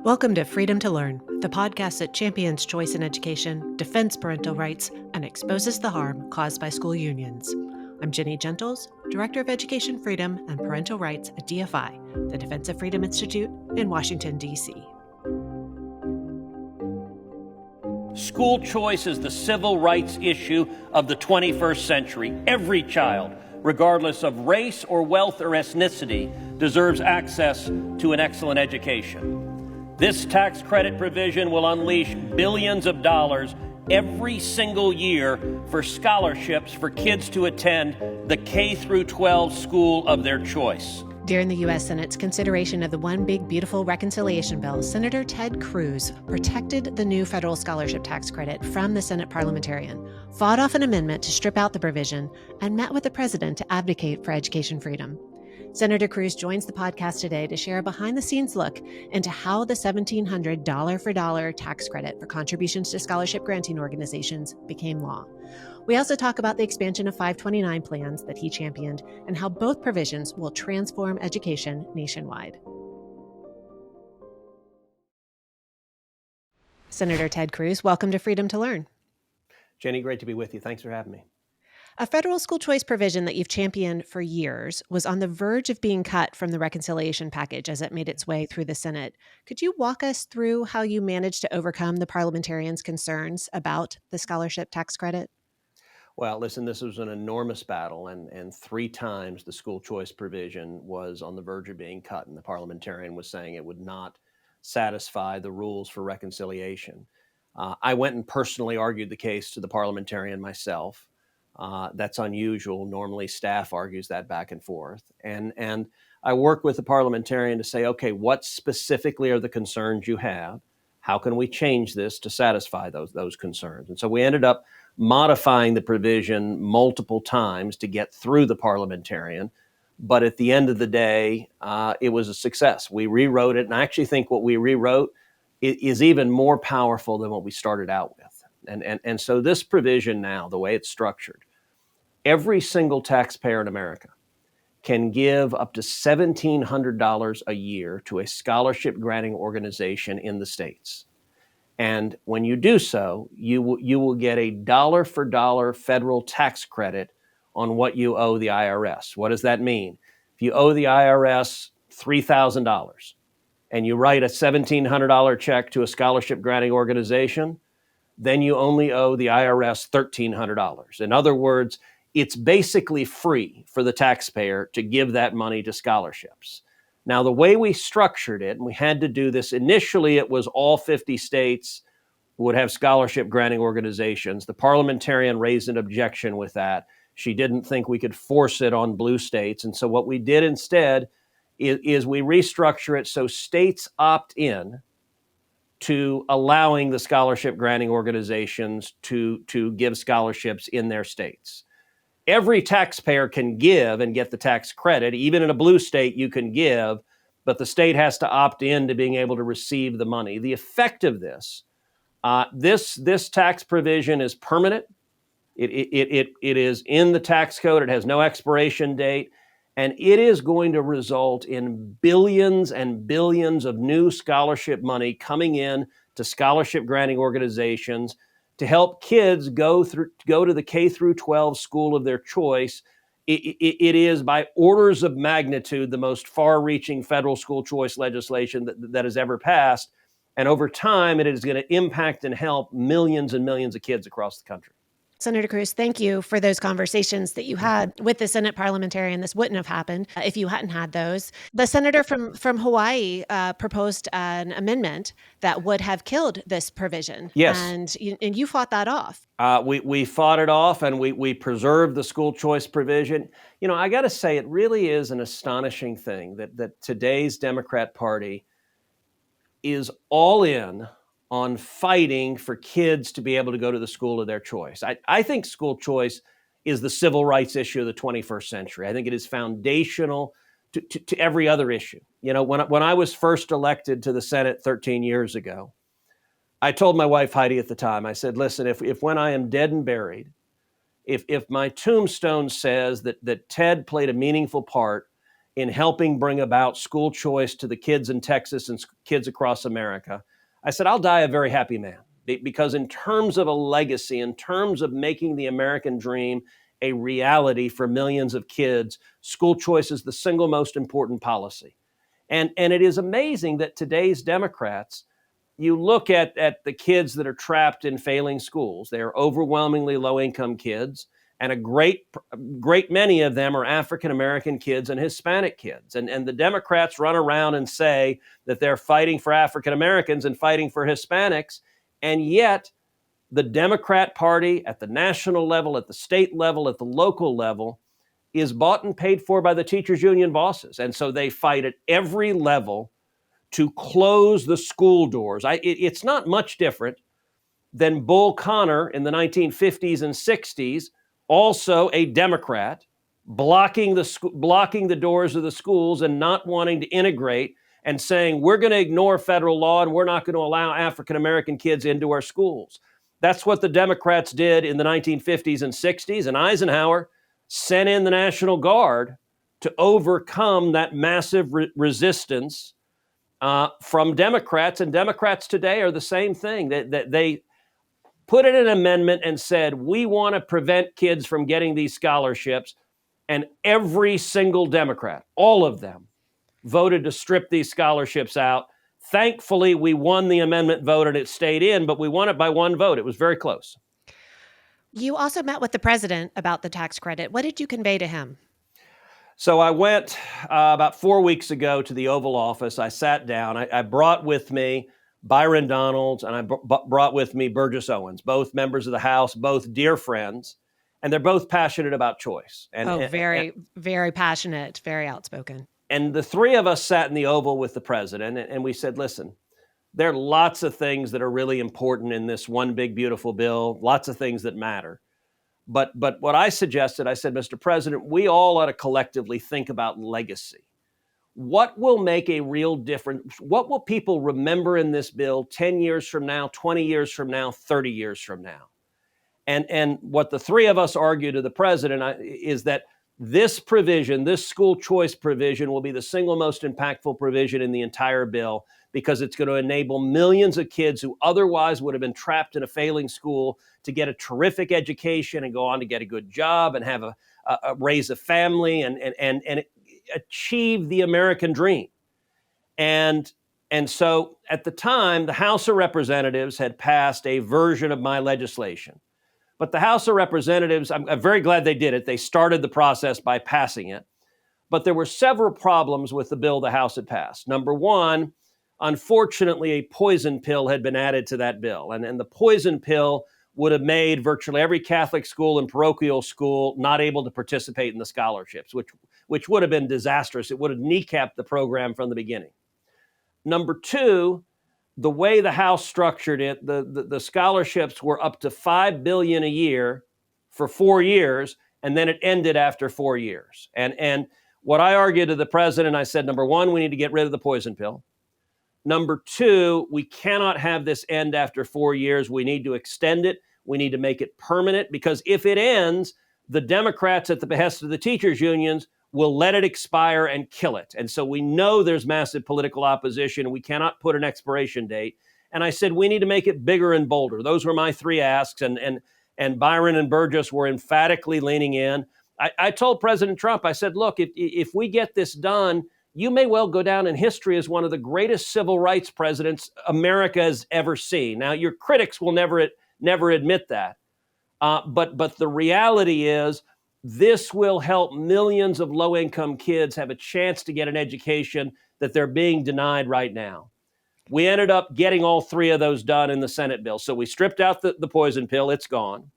Welcome to Freedom to Learn, the podcast that champions choice in education, defends parental rights, and exposes the harm caused by school unions. I'm Jenny Gentles, Director of Education Freedom and Parental Rights at DFI, the Defense of Freedom Institute in Washington, D.C. School choice is the civil rights issue of the 21st century. Every child, regardless of race or wealth or ethnicity, deserves access to an excellent education. This tax credit provision will unleash billions of dollars every single year for scholarships for kids to attend the K-12 school of their choice. During the U.S. Senate's consideration of the One Big Beautiful Reconciliation Bill, Senator Ted Cruz protected the new federal scholarship tax credit from the Senate Parliamentarian, fought off an amendment to strip out the provision, and met with the president to advocate for education freedom. Senator Cruz joins the podcast today to share a behind-the-scenes look into how the $1,700 dollar-for-dollar tax credit for contributions to scholarship granting organizations became law. We also talk about the expansion of 529 plans that he championed and how both provisions will transform education nationwide. Senator Ted Cruz, welcome to Freedom to Learn. Jenny, great to be with you. Thanks for having me. A federal school choice provision that you've championed for years was on the verge of being cut from the reconciliation package as it made its way through the Senate. Could you walk us through how you managed to overcome the parliamentarians' concerns about the scholarship tax credit? Well, listen, this was an enormous battle, and three times the school choice provision was on the verge of being cut, and the parliamentarian was saying it would not satisfy the rules for reconciliation. I went and personally argued the case to the parliamentarian myself. That's unusual. Normally, staff argues that back and forth. And I work with the parliamentarian to say, okay, what specifically are the concerns you have? How can we change this to satisfy those concerns? And so we ended up modifying the provision multiple times to get through the parliamentarian. But at the end of the day, it was a success. We rewrote it. And I actually think what we rewrote is even more powerful than what we started out with. And so this provision now, the way it's structured, every single taxpayer in America can give up to $1,700 a year to a scholarship granting organization in the states. And when you do so, you will get a dollar-for-dollar federal tax credit on what you owe the IRS. What does that mean? If you owe the IRS $3,000 and you write a $1,700 check to a scholarship granting organization, then you only owe the IRS $1,300. In other words, it's basically free for the taxpayer to give that money to scholarships. Now, the way we structured it, and we had to do this, initially it was all 50 states would have scholarship granting organizations. The parliamentarian raised an objection with that. She didn't think we could force it on blue states. And so what we did instead is we restructure it so states opt in to allowing the scholarship granting organizations to give scholarships in their states. Every taxpayer can give and get the tax credit. Even in a blue state, you can give, but the state has to opt in to being able to receive the money. The effect of this, this tax provision is permanent. It is in the tax code. It has no expiration date. And it is going to result in billions and billions of new scholarship money coming in to scholarship granting organizations to help kids go to the K-12 school of their choice. It is by orders of magnitude the most far-reaching federal school choice legislation that has ever passed. And over time, it is going to impact and help millions and millions of kids across the country. Senator Cruz, thank you for those conversations that you had with the Senate parliamentarian. This wouldn't have happened if you hadn't had those. The senator from Hawaii proposed an amendment that would have killed this provision. Yes. And you fought that off. We fought it off, and we preserved the school choice provision. You know, I got to say, it really is an astonishing thing that today's Democrat Party is all in on fighting for kids to be able to go to the school of their choice. I think school choice is the civil rights issue of the 21st century. I think it is foundational to every other issue. You know, when I was first elected to the Senate 13 years ago, I told my wife Heidi at the time, I said, listen, if when I am dead and buried, if my tombstone says that Ted played a meaningful part in helping bring about school choice to the kids in Texas and kids across America, I said, I'll die a very happy man. Because in terms of a legacy, in terms of making the American dream a reality for millions of kids, school choice is the single most important policy. And it is amazing that today's Democrats, you look at the kids that are trapped in failing schools. They are overwhelmingly low-income kids, and a great many of them are African-American kids and Hispanic kids. And the Democrats run around and say that they're fighting for African-Americans and fighting for Hispanics, and yet the Democrat Party at the national level, at the state level, at the local level, is bought and paid for by the teachers' union bosses. And so they fight at every level to close the school doors. It's not much different than Bull Connor in the 1950s and 60s, also a Democrat, blocking the doors of the schools and not wanting to integrate and saying, we're going to ignore federal law and we're not going to allow African-American kids into our schools. That's what the Democrats did in the 1950s and 60s, and Eisenhower sent in the National Guard to overcome that massive resistance from Democrats. And Democrats today are the same thing. They put in an amendment and said, we want to prevent kids from getting these scholarships. And every single Democrat, all of them, voted to strip these scholarships out. Thankfully, we won the amendment vote and it stayed in, but we won it by one vote. It was very close. You also met with the president about the tax credit. What did you convey to him? So I went about 4 weeks ago to the Oval Office. I sat down. I brought with me Byron Donalds and I brought with me Burgess Owens, both members of the House, both dear friends, and they're both passionate about choice. Very passionate, very outspoken. And the three of us sat in the Oval with the president, and we said, listen, there are lots of things that are really important in this one big, beautiful bill, lots of things that matter. But what I suggested, I said, Mr. President, we all ought to collectively think about legacy. What will make a real difference? What will people remember in this bill 10 years from now, 20 years from now, 30 years from now? And what the three of us argued to the president is that this provision, this school choice provision, will be the single most impactful provision in the entire bill because it's going to enable millions of kids who otherwise would have been trapped in a failing school to get a terrific education and go on to get a good job and have raise a family and achieve the American dream. And so at the time, the House of Representatives had passed a version of my legislation. But the House of Representatives, I'm very glad they did it. They started the process by passing it. But there were several problems with the bill the House had passed. Number one, unfortunately, a poison pill had been added to that bill. And the poison pill would have made virtually every Catholic school and parochial school not able to participate in the scholarships, which would have been disastrous. It would have kneecapped the program from the beginning. Number two, the way the House structured it, the scholarships were up to $5 billion a year for 4 years, and then it ended after 4 years. And what I argued to the president, I said, number one, we need to get rid of the poison pill. Number two, we cannot have this end after 4 years. We need to extend it. We need to make it permanent, because if it ends, the Democrats at the behest of the teachers' unions will let it expire and kill it. And so we know there's massive political opposition and we cannot put an expiration date. And I said, we need to make it bigger and bolder. Those were my three asks. And Byron and Burgess were emphatically leaning in. I told President Trump, I said, look, if we get this done, you may well go down in history as one of the greatest civil rights presidents America has ever seen. Now, your critics will never admit that. But the reality is, this will help millions of low-income kids have a chance to get an education that they're being denied right now. We ended up getting all three of those done in the Senate bill. So we stripped out the poison pill. It's gone.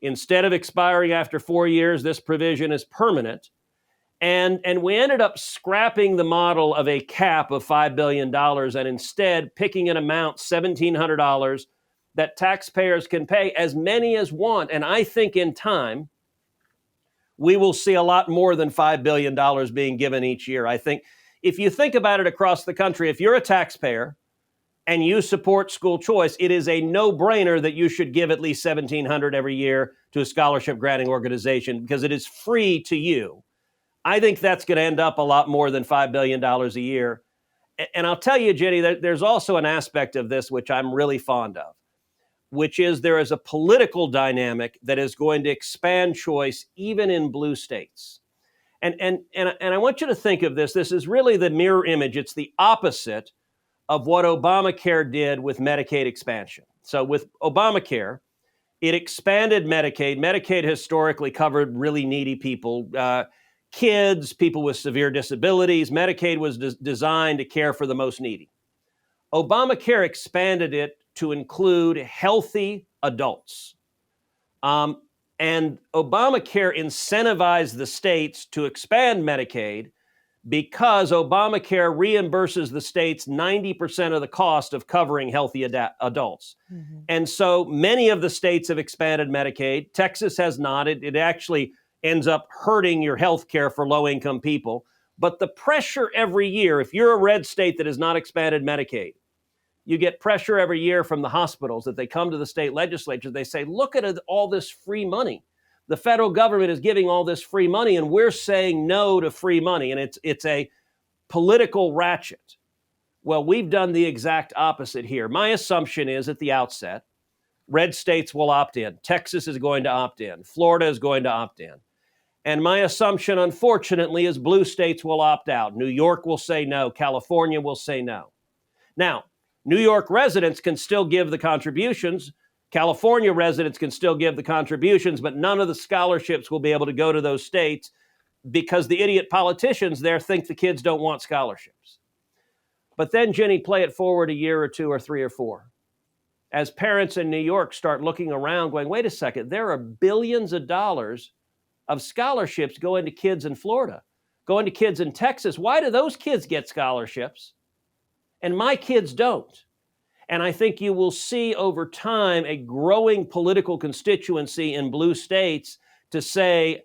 Instead of expiring after 4 years, this provision is permanent. And we ended up scrapping the model of a cap of $5 billion and instead picking an amount, $1,700, that taxpayers can pay, as many as want. And I think in time, we will see a lot more than $5 billion being given each year. I think if you think about it across the country, if you're a taxpayer and you support school choice, it is a no-brainer that you should give at least $1,700 every year to a scholarship granting organization because it is free to you. I think that's going to end up a lot more than $5 billion a year. And I'll tell you, Jenny, there's also an aspect of this which I'm really fond of, which is there is a political dynamic that is going to expand choice even in blue states. And I want you to think of this. This is really the mirror image. It's the opposite of what Obamacare did with Medicaid expansion. So with Obamacare, it expanded Medicaid. Medicaid historically covered really needy people, kids, people with severe disabilities. Medicaid was designed to care for the most needy. Obamacare expanded it to include healthy adults. And Obamacare incentivized the states to expand Medicaid because Obamacare reimburses the states 90% of the cost of covering healthy adults. Mm-hmm. And so many of the states have expanded Medicaid. Texas has not. It actually ends up hurting your health care for low-income people. But the pressure every year, if you're a red state that has not expanded Medicaid, you get pressure every year from the hospitals that they come to the state legislature. They say, look at all this free money. The federal government is giving all this free money, and we're saying no to free money. And it's a political ratchet. Well, we've done the exact opposite here. My assumption is at the outset, red states will opt in. Texas is going to opt in. Florida is going to opt in. And my assumption, unfortunately, is blue states will opt out. New York will say no. California will say no. Now, New York residents can still give the contributions. California residents can still give the contributions, but none of the scholarships will be able to go to those states because the idiot politicians there think the kids don't want scholarships. But then, Jenny, play it forward a year or two or three or four. As parents in New York start looking around going, wait a second, there are billions of dollars of scholarships going to kids in Florida, going to kids in Texas. Why do those kids get scholarships and my kids don't? And I think you will see over time a growing political constituency in blue states to say,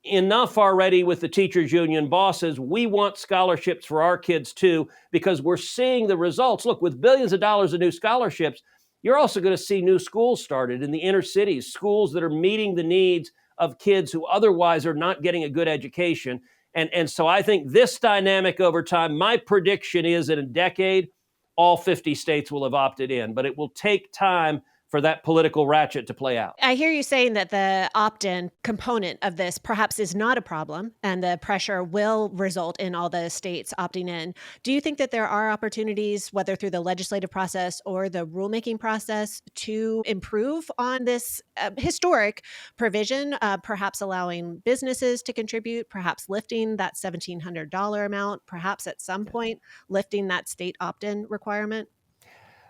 enough already with the teachers union bosses. We want scholarships for our kids too, because we're seeing the results. Look, with billions of dollars of new scholarships, you're also going to see new schools started in the inner cities, schools that are meeting the needs of kids who otherwise are not getting a good education. And so I think this dynamic over time, my prediction is in a decade, all 50 states will have opted in, but it will take time for that political ratchet to play out. I hear you saying that the opt-in component of this perhaps is not a problem and the pressure will result in all the states opting in. Do you think that there are opportunities, whether through the legislative process or the rulemaking process, to improve on this historic provision, perhaps allowing businesses to contribute, perhaps lifting that $1,700 amount, perhaps at some point lifting that state opt-in requirement?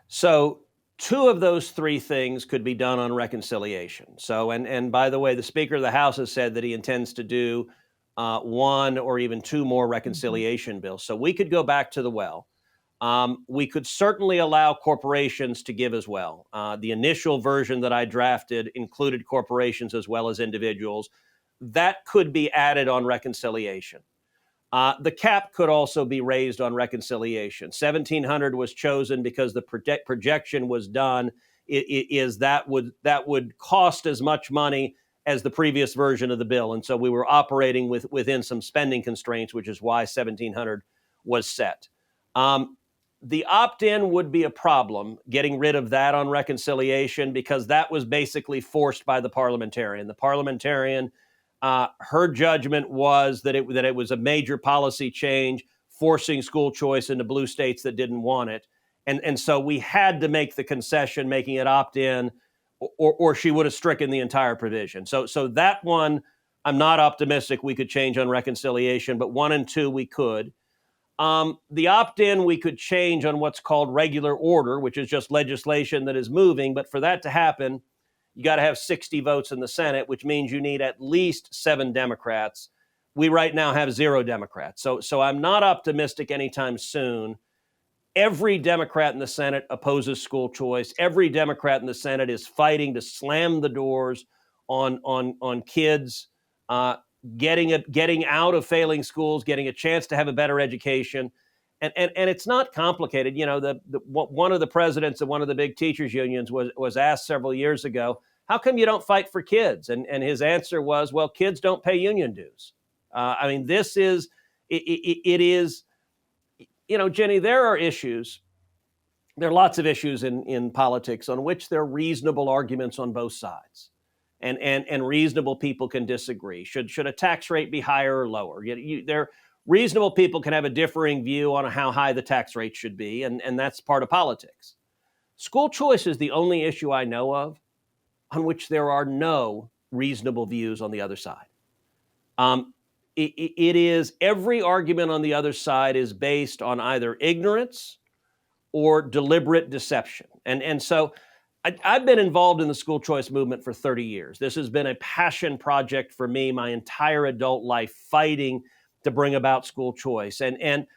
So two of those three things could be done on reconciliation. So, and by the way, the Speaker of the House has said that he intends to do one or even two more reconciliation bills. So we could go back to the well. We could certainly allow corporations to give as well. The initial version that I drafted included corporations as well as individuals. That could be added on reconciliation. The cap could also be raised on reconciliation. 1,700 was chosen because the projection was done. That would cost as much money as the previous version of the bill, and so we were operating within some spending constraints, which is why 1,700 was set. The opt-in would be a problem, getting rid of that on reconciliation, because that was basically forced by the parliamentarian. The parliamentarian. Her judgment was that it was a major policy change, forcing school choice into blue states that didn't want it. And so we had to make the concession, making it opt-in, or she would have stricken the entire provision. So that one, I'm not optimistic we could change on reconciliation, but 1 and 2 we could. The opt-in we could change on what's called regular order, which is just legislation that is moving. But for that to happen, you got to have 60 votes in the Senate, which means you need at least 7 Democrats. We right now have 0 Democrats. So I'm not optimistic anytime soon. Every Democrat in the Senate opposes school choice. Every Democrat in the Senate is fighting to slam the doors on kids getting out of failing schools, getting a chance to have a better education. And it's not complicated. You know, one of the presidents of one of the big teachers unions was asked several years ago, how come you don't fight for kids? And his answer was, well, kids don't pay union dues. I mean, this is, it is, Jenny, there are issues. There are lots of issues in politics on which there are reasonable arguments on both sides. And reasonable people can disagree. Should a tax rate be higher or lower? Reasonable people can have a differing view on how high the tax rate should be, and that's part of politics. School choice is the only issue I know of on which there are no reasonable views on the other side. It is, every argument on the other side is based on either ignorance or deliberate deception. And so I've been involved in the school choice movement for 30 years. This has been a passion project for me my entire adult life, fighting to bring about school choice. And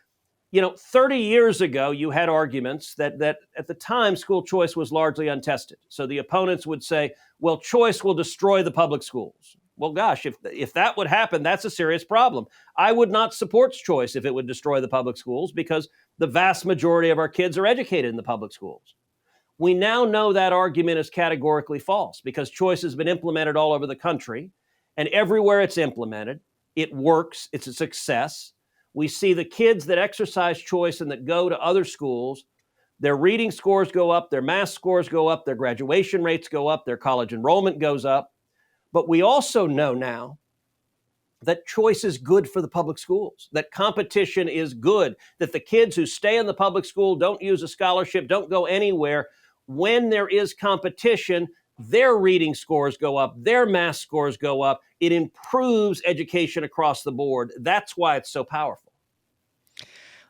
30 years ago, you had arguments that at the time school choice was largely untested. So the opponents would say, well, choice will destroy the public schools. Well, gosh, if that would happen, that's a serious problem. I would not support choice if it would destroy the public schools, because the vast majority of our kids are educated in the public schools. We now know that argument is categorically false, because choice has been implemented all over the country, and everywhere it's implemented, it works. It's a success. We see the kids that exercise choice and that go to other schools, their reading scores go up, their math scores go up, their graduation rates go up, their college enrollment goes up. But we also know now that choice is good for the public schools, that competition is good, that the kids who stay in the public school, don't use a scholarship, don't go anywhere, when there is competition, their reading scores go up, their math scores go up. It improves education across the board. That's why it's so powerful.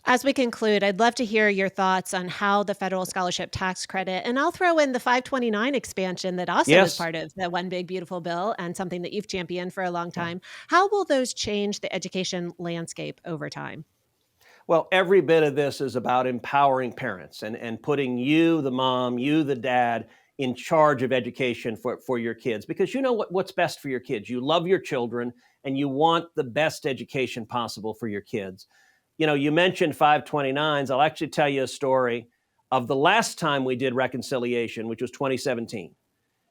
As we conclude, I'd love to hear your thoughts on how the federal scholarship tax credit, and I'll throw in the 529 expansion that also was part of the One Big Beautiful Bill and something that you've championed for a long time. How will those change the education landscape over time? Well, every bit of this is about empowering parents and putting you, the mom, you, the dad, in charge of education for your kids, because you know what's best for your kids. You love your children and you want the best education possible for your kids. You mentioned 529s. I'll actually tell you a story of the last time we did reconciliation, which was 2017.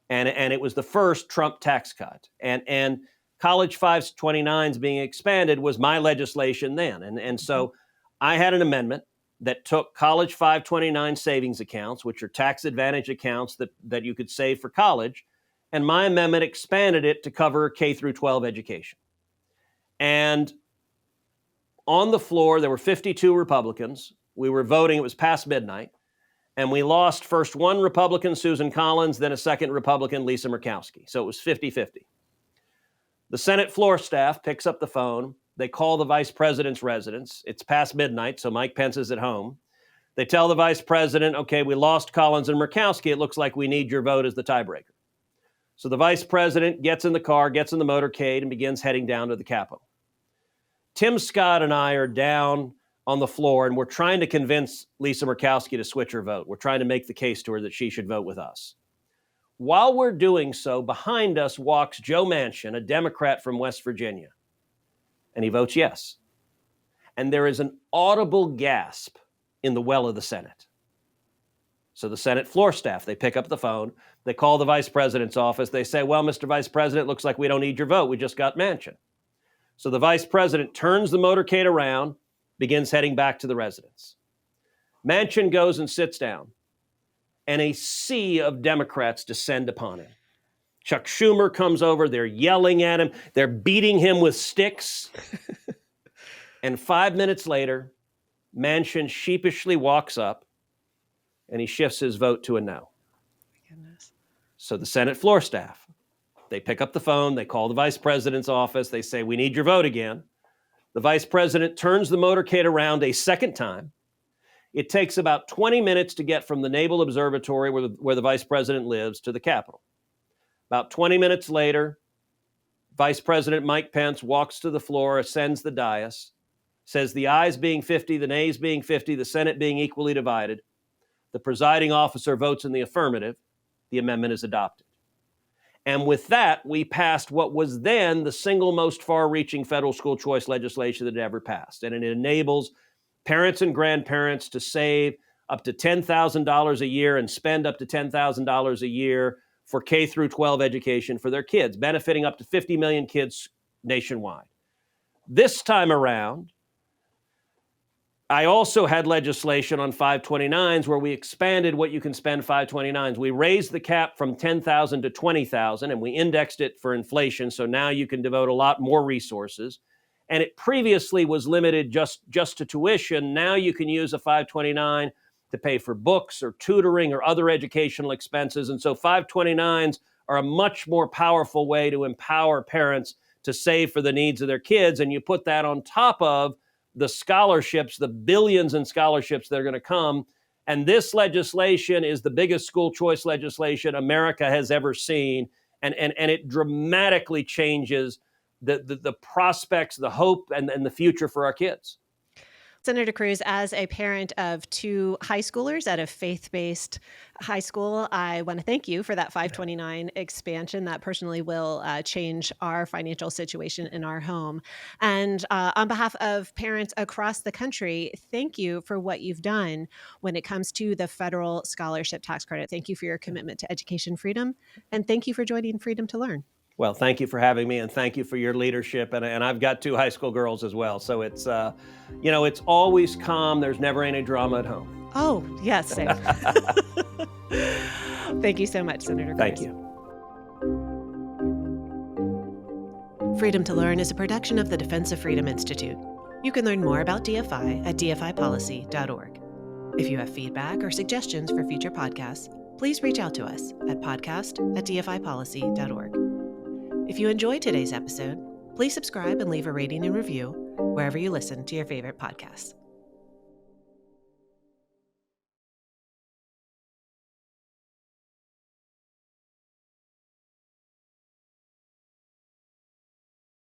And it was the first Trump tax cut. And college 529s being expanded was my legislation then. And so I had an amendment that took college 529 savings accounts, which are tax advantage accounts that you could save for college, and my amendment expanded it to cover K through 12 education. And on the floor, there were 52 Republicans. We were voting. It was past midnight. And we lost first one Republican, Susan Collins, then a second Republican, Lisa Murkowski. So it was 50-50. The Senate floor staff picks up the phone. They call the vice president's residence. It's past midnight, so Mike Pence is at home. They tell the vice president, okay, we lost Collins and Murkowski. It looks like we need your vote as the tiebreaker. So the vice president gets in the car, gets in the motorcade, and begins heading down to the Capitol. Tim Scott and I are down on the floor, and we're trying to convince Lisa Murkowski to switch her vote. We're trying to make the case to her that she should vote with us. While we're doing so, behind us walks Joe Manchin, a Democrat from West Virginia, and he votes yes. And there is an audible gasp in the well of the Senate. So the Senate floor staff, they pick up the phone, they call the vice president's office, they say, well, Mr. Vice President, looks like we don't need your vote. We just got Manchin. So the vice president turns the motorcade around, begins heading back to the residence. Manchin goes and sits down, and a sea of Democrats descend upon him. Chuck Schumer comes over, they're yelling at him, they're beating him with sticks. And 5 minutes later, Manchin sheepishly walks up, and he shifts his vote to a no. Goodness. So the Senate floor staff, they pick up the phone, they call the vice president's office, they say, we need your vote again. The vice president turns the motorcade around a second time. It takes about 20 minutes to get from the Naval Observatory, where the vice president lives, to the Capitol. About 20 minutes later, Vice President Mike Pence walks to the floor, ascends the dais, says the ayes being 50, the nays being 50, the Senate being equally divided, the presiding officer votes in the affirmative, the amendment is adopted. And with that, we passed what was then the single most far-reaching federal school choice legislation that ever passed. And it enables parents and grandparents to save up to $10,000 a year and spend up to $10,000 a year for K through 12 education for their kids, benefiting up to 50 million kids nationwide. This time around, I also had legislation on 529s where we expanded what you can spend 529s. We raised the cap from 10,000 to 20,000 and we indexed it for inflation. So now you can devote a lot more resources. And it previously was limited just to tuition. Now you can use a 529 to pay for books or tutoring or other educational expenses. And so 529s are a much more powerful way to empower parents to save for the needs of their kids. And you put that on top of the scholarships, the billions in scholarships that are going to come. And this legislation is the biggest school choice legislation America has ever seen. And it dramatically changes the prospects, the hope, and the future for our kids. Senator Cruz, as a parent of two high schoolers at a faith-based high school, I want to thank you for that 529 expansion. That personally will change our financial situation in our home. And on behalf of parents across the country, thank you for what you've done when it comes to the federal scholarship tax credit. Thank you for your commitment to education freedom. And thank you for joining Freedom to Learn. Well, thank you for having me, and thank you for your leadership. And I've got two high school girls as well. So it's, it's always calm. There's never any drama at home. Oh, yes, same. Thank you so much, Senator Cruz. Thank you. Freedom to Learn is a production of the Defense of Freedom Institute. You can learn more about DFI at dfipolicy.org. If you have feedback or suggestions for future podcasts, please reach out to us at podcast@dfipolicy.org. If you enjoyed today's episode, please subscribe and leave a rating and review wherever you listen to your favorite podcasts.